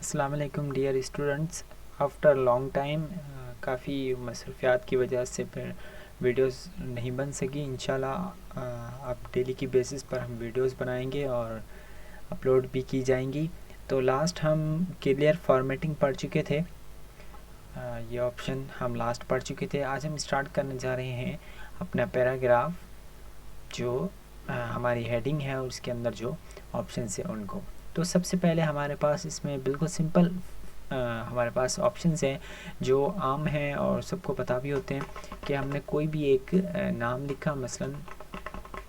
अस्सलाम वालेकुम dear students. After long time काफ़ी मसरूफियात की वजह से फिर वीडियोस नहीं बन सकी। इंशाल्लाह अब डेली की बेसिस पर हम वीडियोस बनाएंगे और अपलोड भी की जाएंगी। तो लास्ट हम क्लियर फॉर्मेटिंग पढ़ चुके थे, ये ऑप्शन हम लास्ट पढ़ चुके थे। आज हम स्टार्ट करने जा रहे हैं अपना पैराग्राफ, जो हमारी हेडिंग है और उसके अंदर जो ऑप्शन है उनको। तो सबसे पहले हमारे पास इसमें बिल्कुल सिंपल हमारे पास ऑप्शंस हैं जो आम हैं और सबको पता भी होते हैं कि हमने कोई भी एक नाम लिखा, मसलन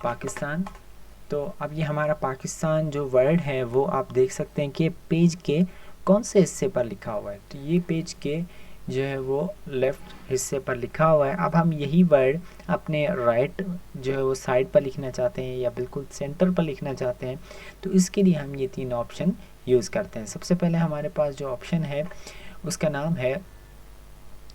पाकिस्तान। तो अब ये हमारा पाकिस्तान जो वर्ड है वो आप देख सकते हैं कि पेज के कौन से हिस्से पर लिखा हुआ है। तो ये पेज के जो है वो लेफ़्ट हिस्से पर लिखा हुआ है। अब हम यही वर्ड अपने राइट जो है वो साइड पर लिखना चाहते हैं या बिल्कुल सेंटर पर लिखना चाहते हैं, तो इसके लिए हम ये तीन ऑप्शन यूज़ करते हैं। सबसे पहले हमारे पास जो ऑप्शन है उसका नाम है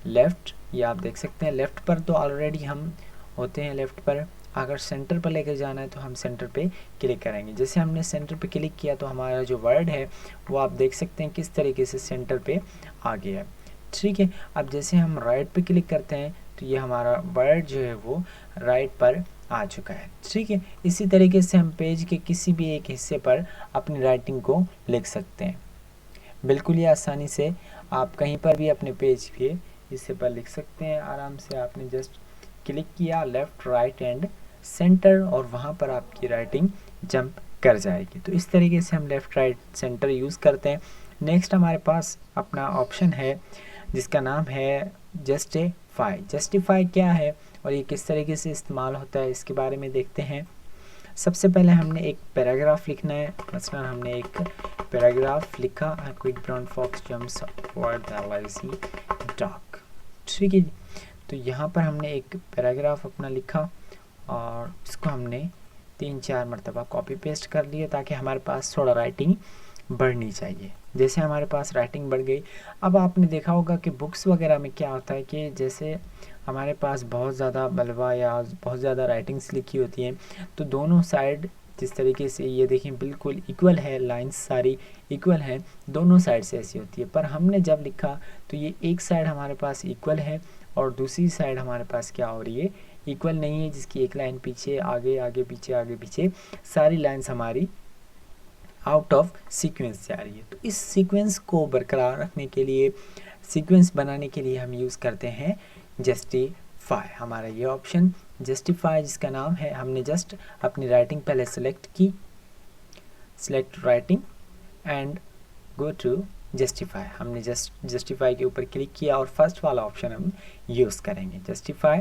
लेफ़्ट। या आप देख सकते हैं लेफ़्ट पर तो ऑलरेडी हम होते हैं लेफ़्ट पर। अगर सेंटर पर लेकर जाना है तो हम सेंटर पे क्लिक करेंगे। जैसे हमने सेंटर पे क्लिक किया तो हमारा जो वर्ड है वो आप देख सकते हैं किस तरीके से सेंटर पे आ गया है। ठीक है, अब जैसे हम राइट पे क्लिक करते हैं तो ये हमारा वर्ड जो है वो राइट पर आ चुका है। ठीक है, इसी तरीके से हम पेज के किसी भी एक हिस्से पर अपनी राइटिंग को लिख सकते हैं। बिल्कुल ही आसानी से आप कहीं पर भी अपने पेज के हिस्से पर लिख सकते हैं। आराम से आपने जस्ट क्लिक किया लेफ़्ट, राइट एंड सेंटर और वहाँ पर आपकी राइटिंग जंप कर जाएगी। तो इस तरीके से हम लेफ़्ट, राइट, सेंटर यूज़ करते हैं। नेक्स्ट हमारे पास अपना ऑप्शन है जिसका नाम है जस्टिफाई। जस्टिफाई क्या है और ये किस तरीके से इस्तेमाल होता है इसके बारे में देखते हैं। सबसे पहले हमने एक पैराग्राफ लिखना है। मसलन हमने एक पैराग्राफ लिखा, quick brown fox jumps over the lazy dog. ठीक है, तो यहाँ पर हमने एक पैराग्राफ अपना लिखा और इसको हमने 3-4 मरतबा कॉपी पेस्ट कर लिया ताकि हमारे पास थोड़ा राइटिंग बढ़नी चाहिए। जैसे हमारे पास राइटिंग बढ़ गई, अब आपने देखा होगा कि बुक्स वगैरह में क्या होता है कि जैसे हमारे पास बहुत ज़्यादा बलवा या बहुत ज़्यादा राइटिंग्स लिखी होती हैं तो दोनों साइड जिस तरीके से ये देखें बिल्कुल इक्वल है, लाइंस सारी इक्वल हैं, दोनों साइड से ऐसी होती है। पर हमने जब लिखा तो ये एक साइड हमारे पास इक्वल है और दूसरी साइड हमारे पास क्या हो रही है, इक्वल नहीं है, जिसकी एक लाइन पीछे आगे, आगे पीछे, आगे पीछे सारी लाइंस हमारी आउट ऑफ सीक्वेंस जा रही है। तो इस सीक्वेंस को बरकरार रखने के लिए, सीक्वेंस बनाने के लिए हम यूज़ करते हैं जस्टिफाई। हमारा ये ऑप्शन जस्टिफाई जिसका नाम है, हमने जस्ट अपनी राइटिंग पहले सेलेक्ट की, select writing and go to justify. हमने जस्टिफाई के ऊपर क्लिक किया और फर्स्ट वाला ऑप्शन हम यूज़ करेंगे जस्टिफाई।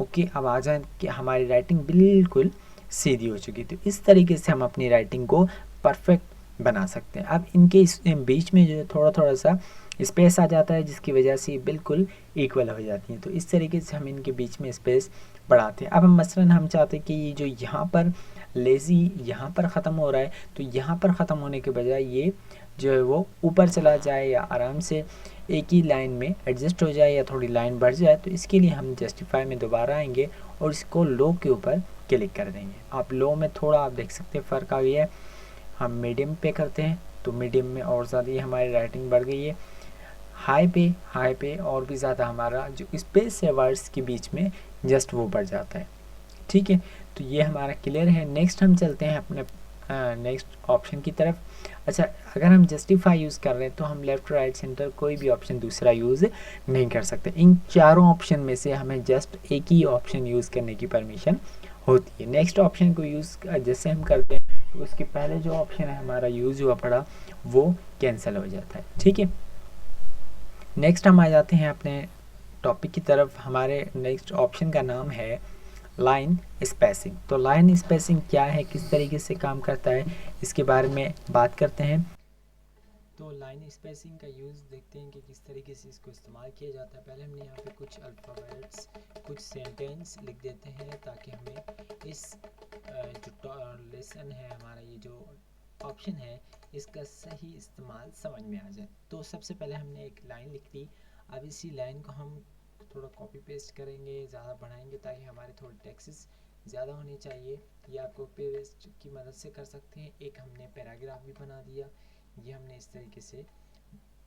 ओके, अब आ जाए कि हमारी राइटिंग बिल्कुल सीधी हो चुकी। तो इस तरीके से हम अपनी राइटिंग को परफेक्ट बना सकते हैं। अब इनके इस बीच में जो थोड़ा थोड़ा सा स्पेस आ जाता है जिसकी वजह से बिल्कुल इक्वल हो जाती हैं। तो इस तरीके से हम इनके बीच में स्पेस बढ़ाते हैं। अब हम मसलन हम चाहते हैं कि ये जो यहाँ पर लेज़ी यहाँ पर ख़त्म हो रहा है तो यहाँ पर ख़त्म होने के बजाय ये जो है वो ऊपर चला जाए या आराम से एक ही लाइन में एडजस्ट हो जाए या थोड़ी लाइन बढ़ जाए। तो इसके लिए हम जस्टिफाई में दोबारा आएंगे और इसको लो के ऊपर क्लिक कर देंगे। आप लो में थोड़ा आप देख सकते हैं फ़र्क आ गया है। हम मीडियम पे करते हैं तो मीडियम में और ज़्यादा ही हमारी राइटिंग बढ़ गई है। हाई पे और भी ज़्यादा हमारा जो स्पेस है वर्ड्स के बीच में जस्ट वो बढ़ जाता है। ठीक है, तो ये हमारा क्लियर है। नेक्स्ट हम चलते हैं अपने नेक्स्ट ऑप्शन की तरफ। अच्छा, अगर हम जस्टिफाई यूज़ कर रहे हैं तो हम लेफ़्ट, राइट, सेंटर कोई भी ऑप्शन दूसरा यूज़ नहीं कर सकते। इन चारों ऑप्शन में से हमें जस्ट एक ही ऑप्शन यूज़ करने की परमिशन होती है। नेक्स्ट ऑप्शन को यूज़ जैसे हम करते हैं तो उसके पहले जो ऑप्शन है हमारा यूज़ हुआ पड़ा वो कैंसिल हो जाता है। ठीक है, नेक्स्ट हम आ जाते हैं अपने टॉपिक की तरफ। हमारे नेक्स्ट ऑप्शन का नाम है लाइन स्पेसिंग। तो लाइन स्पेसिंग क्या है, किस तरीके से काम करता है, इसके बारे में बात करते हैं। तो लाइन स्पेसिंग का यूज़ देखते हैं कि किस तरीके से इसको इस्तेमाल किया जाता है। पहले हमने यहाँ पे कुछ अल्फ़ाबेट्स, कुछ सेंटेंस लिख देते हैं ताकि हमें इस जो लेसन है हमारा, ये जो ऑप्शन है इसका सही इस्तेमाल समझ में आ जाए। तो सबसे पहले हमने एक लाइन लिख ली। अब इसी लाइन को हम थोड़ा कॉपी पेस्ट करेंगे, ज़्यादा बढ़ाएंगे ताकि हमारे थोड़े टेक्स्ट ज़्यादा होने चाहिए। ये आप कॉपी पेस्ट की मदद से कर सकते हैं। एक हमने पैराग्राफ भी बना दिया, ये हमने इस तरीके से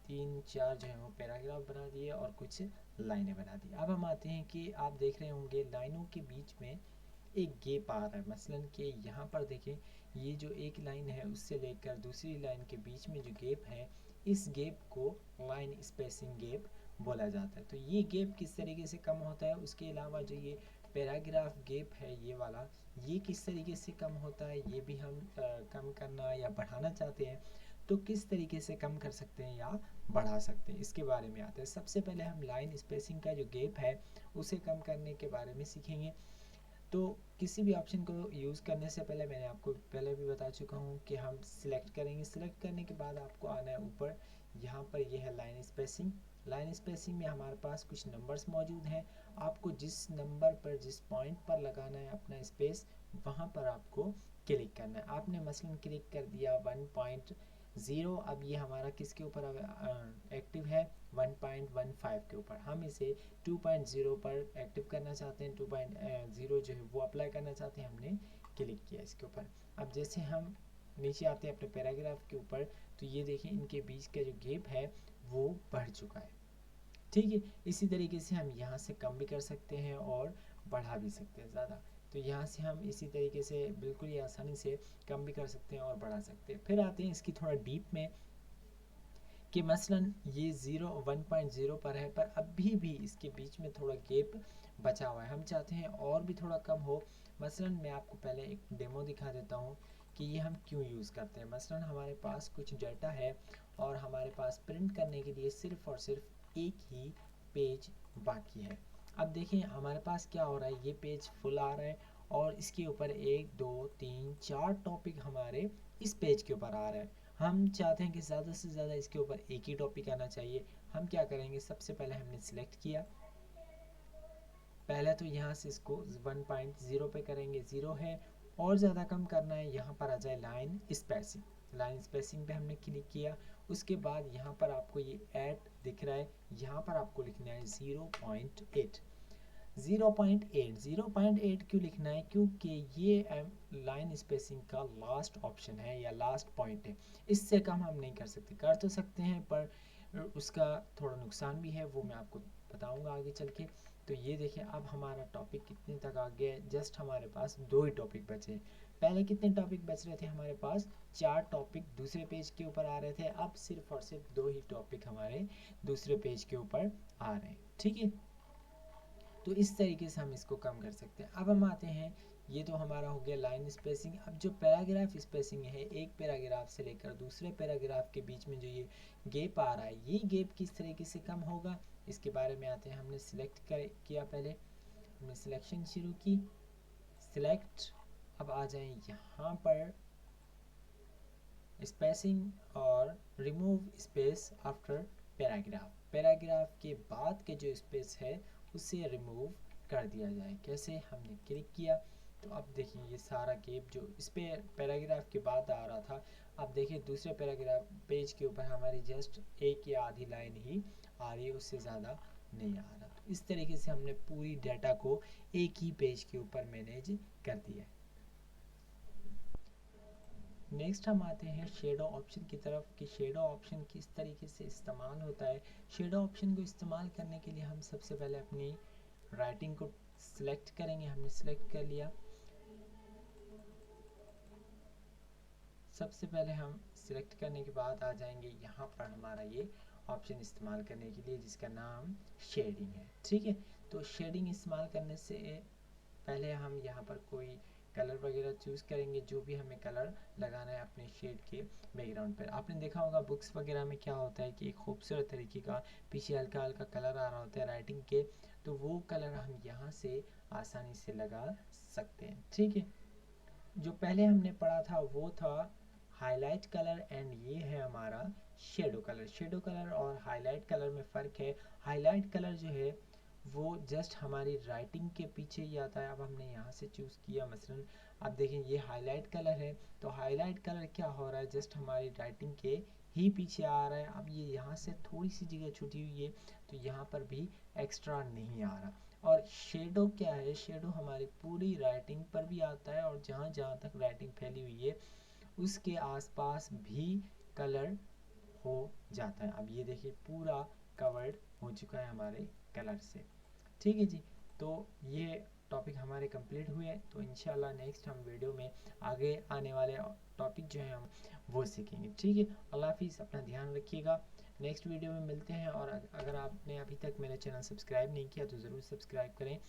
3-4 जो है वो पैराग्राफ बना दिए और कुछ लाइनें बना दी। अब हम आते हैं कि आप देख रहे होंगे लाइनों के बीच में एक गैप आ रहा है, मसलन कि यहाँ पर देखें ये जो एक लाइन है उससे लेकर दूसरी लाइन के बीच में जो गैप है, इस गैप को लाइन स्पेसिंग गैप बोला जाता है। तो ये गैप किस तरीके से कम होता है, उसके अलावा जो ये पैराग्राफ गैप है ये वाला, ये किस तरीके से कम होता है, ये भी हम कम करना या बढ़ाना चाहते हैं तो किस तरीके से कम कर सकते हैं या बढ़ा सकते हैं, इसके बारे में आते हैं। सबसे पहले हम लाइन स्पेसिंग का जो गैप है उसे कम करने के बारे में सीखेंगे। तो किसी भी ऑप्शन को यूज़ करने से पहले मैंने आपको पहले भी बता चुका हूँ कि हम सिलेक्ट करेंगे। सिलेक्ट करने के बाद आपको आना है ऊपर, यहाँ पर यह है लाइन स्पेसिंग। लाइन स्पेसिंग में हमारे पास कुछ नंबर्स मौजूद हैं। आपको जिस नंबर पर, जिस पॉइंट पर लगाना है अपना स्पेस, वहाँ पर आपको क्लिक करना है। आपने मसलन क्लिक कर दिया 1.0, अब ये हमारा किसके ऊपर एक्टिव है, 1.15 के ऊपर। हम इसे 2.0 पर एक्टिव करना चाहते हैं, 2.0 जो है वो अप्लाई करना चाहते हैं, हमने क्लिक किया इसके ऊपर। अब जैसे हम नीचे आते हैं अपने पैराग्राफ के ऊपर, तो ये देखें इनके बीच का जो गैप है वो बढ़ चुका है, ठीक है। इसी तरीके से हम यहाँ से कम भी कर सकते हैं और बढ़ा भी सकते हैं ज़्यादा। तो यहाँ से हम इसी तरीके से बिल्कुल ही आसानी से कम भी कर सकते हैं और बढ़ा सकते हैं। फिर आते हैं इसकी थोड़ा डीप में कि मसलन ये 1.0 पर है, पर अभी भी इसके बीच में थोड़ा गैप बचा हुआ है, हम चाहते हैं और भी थोड़ा कम हो। मसलन मैं आपको पहले एक डेमो दिखा देता हूँ कि ये हम क्यों यूज़ करते हैं। मसलन हमारे पास कुछ डाटा है और हमारे पास प्रिंट करने के लिए सिर्फ़ और सिर्फ एक ही पेज बाकी है। अब देखें हमारे पास क्या हो रहा है, ये पेज फुल आ रहा है और इसके ऊपर 1 2 3 4 टॉपिक हमारे इस पेज के ऊपर आ रहा है। हम चाहते हैं कि ज़्यादा से ज़्यादा इसके ऊपर एक ही टॉपिक आना चाहिए। हम क्या करेंगे, सबसे पहले हमने सिलेक्ट किया, पहले तो यहाँ से इसको 1.0 पे करेंगे, 0 है, और ज़्यादा कम करना है, यहाँ पर आ जाए लाइन स्पेसिंग। लाइन स्पेसिंग पे हमने क्लिक किया। उसके बाद यहाँ पर आपको ये ऐड दिख रहा है, यहाँ पर आपको लिखना है 0.8। 0.8 क्यों लिखना है, क्योंकि ये लाइन स्पेसिंग का लास्ट ऑप्शन है या लास्ट पॉइंट है। इससे कम हम नहीं कर सकते, कर तो सकते हैं पर उसका थोड़ा नुकसान भी है, वो मैं आपको बताऊंगा आगे चल के। तो ये देखिए अब हमारा टॉपिक कितने तक आ गया है, जस्ट हमारे पास 2 ही टॉपिक बचे हैं। पहले कितने टॉपिक बच रहे थे, हमारे पास 4 टॉपिक दूसरे पेज के ऊपर आ रहे थे, अब सिर्फ और सिर्फ 2 ही टॉपिक हमारे दूसरे पेज के ऊपर आ रहे हैं, ठीक है। तो इस तरीके से हम इसको कम कर सकते हैं। अब हम आते हैं, ये तो हमारा हो गया लाइन स्पेसिंग। अब जो पैराग्राफ स्पेसिंग है, एक पैराग्राफ से लेकर दूसरे पैराग्राफ के बीच में जो ये गैप आ रहा है, ये गैप किस तरीके से कम होगा, इसके बारे में आते हैं। हमने सिलेक्ट किया, पहले हमने सिलेक्शन शुरू की, सिलेक्ट। अब आ जाए यहाँ पर स्पेसिंग और remove space after paragraph. Paragraph के बाद के जो स्पेस है उसे रिमूव कर दिया जाए। कैसे, हमने क्लिक किया तो अब देखिए ये सारा गैप जो इस पे पैराग्राफ के बाद आ रहा था, अब देखिए दूसरे पैराग्राफ पेज के ऊपर हमारी जस्ट एक या आधी लाइन ही आ रही है, उससे ज़्यादा नहीं आ रहा। तो इस तरीके से हमने पूरी डाटा को एक ही पेज के ऊपर मैनेज कर दिया है। नेक्स्ट हम आते हैं शेडो ऑप्शन की तरफ कि शेडो ऑप्शन किस तरीके से इस्तेमाल होता है। शेडो ऑप्शन को इस्तेमाल करने के लिए हम सबसे पहले अपनी राइटिंग को सिलेक्ट करेंगे। हमने सिलेक्ट कर लिया, सबसे पहले हम सिलेक्ट करने के बाद आ जाएंगे यहाँ पर हमारा ये ऑप्शन इस्तेमाल करने के लिए जिसका नाम शेडिंग है, ठीक है। तो शेडिंग इस्तेमाल करने से पहले हम यहाँ पर कोई कलर वगैरह चूज़ करेंगे, जो भी हमें कलर लगाना है अपने शेड के बैकग्राउंड पर। आपने देखा होगा बुक्स वगैरह में क्या होता है कि एक खूबसूरत तरीके का पीछे हल्का हल्का कलर आ रहा होता है राइटिंग के, तो वो कलर हम यहाँ से आसानी से लगा सकते हैं, ठीक है। जो पहले हमने पढ़ा था वो था हाईलाइट कलर एंड ये है हमारा शेडो कलर। शेडो कलर और हाईलाइट कलर में फ़र्क है। हाईलाइट कलर जो है वो जस्ट हमारी राइटिंग के पीछे ही आता है। अब हमने यहाँ से चूज़ किया मसलन, अब देखें ये हाईलाइट कलर है, तो हाईलाइट कलर क्या हो रहा है, जस्ट हमारी राइटिंग के ही पीछे आ रहा है। अब ये यहाँ से थोड़ी सी जगह छूटी हुई है तो यहाँ पर भी एक्स्ट्रा नहीं आ रहा। और शेडो क्या है, शेडो हमारी पूरी राइटिंग पर भी आता है और जहाँ जहाँ तक राइटिंग फैली हुई है उसके आसपास भी कलर हो जाता है। अब ये देखिए पूरा कवर्ड हो चुका है हमारे कलर से। ठीक है जी, तो ये टॉपिक हमारे कंप्लीट हुए। तो इंशाल्लाह नेक्स्ट हम वीडियो में आगे आने वाले टॉपिक जो है हम वो सीखेंगे। ठीक है, अल्लाह हाफिज़, अपना ध्यान रखिएगा। नेक्स्ट वीडियो में मिलते हैं। और अगर आपने अभी तक मेरा चैनल सब्सक्राइब नहीं किया तो ज़रूर सब्सक्राइब करें।